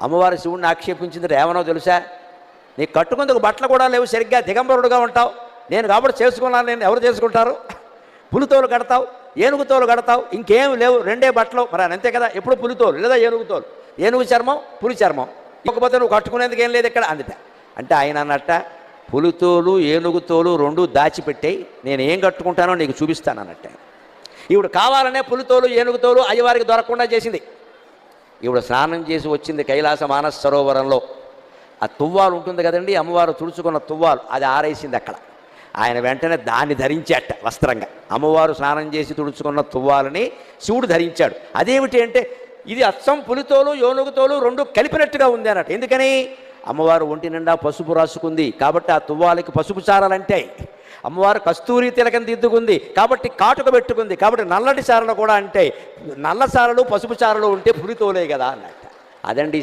అమ్మవారి శివుడిని ఆక్షేపించింది రేవనో తెలుసా? నీకు కట్టుకుందుకు బట్టలు కూడా లేవు, సరిగ్గా దిగంబరుడుగా ఉంటావు, నేను కాబట్టి చేసుకున్నాను, నేను ఎవరు చేసుకుంటారు? పులితోలు కడతావు, ఏనుగుతోలు కడతావు, ఇంకేం లేవు, రెండే బట్టలు. మరి అంతే కదా, ఎప్పుడు పులితోలు లేదా ఏనుగుతోలు, ఏనుగు చర్మం పులి చర్మం, ఇకపోతే నువ్వు కట్టుకునేందుకు ఏం లేదు ఇక్కడ అందుట. అంటే ఆయన అన్నట్ట, పులితోలు ఏనుగుతోలు రెండు దాచిపెట్టాయి, నేను ఏం కట్టుకుంటానో నీకు చూపిస్తాను అన్నట్ట. ఈవిడ కావాలనే పులితోలు ఏనుగుతోలు అయ్యవారికి దొరకకుండా చేసింది. ఈవిడ స్నానం చేసి వచ్చింది కైలాస మానస సరోవరంలో. ఆ తువ్వాలు ఉంటుంది కదండి, అమ్మవారు తుడుచుకున్న తువ్వాలు, అది ఆరేసింది అక్కడ. ఆయన వెంటనే దాన్ని ధరించాట వస్త్రంగా. అమ్మవారు స్నానం చేసి తుడుచుకున్న తువ్వాలని శివుడు ధరించాడు. అదేమిటి అంటే, ఇది అచ్చం పులితోలు ఏనుగుతోలు రెండు కలిపినట్టుగా ఉంది అన్నట్టు. ఎందుకని? అమ్మవారు ఒంటి నిండా పసుపు రాసుకుంది కాబట్టి ఆ తువ్వాలకి పసుపు చారలంటే, అమ్మవారు కస్తూరి తిలకం దిద్దుకుంది కాబట్టి కాటుక పెట్టుకుంది కాబట్టి నల్లటి చారలు కూడా అంటే, నల్ల చారలు పసుపు చారలు ఉంటే పులితోలే కదా అన్నట్టు. అదండి.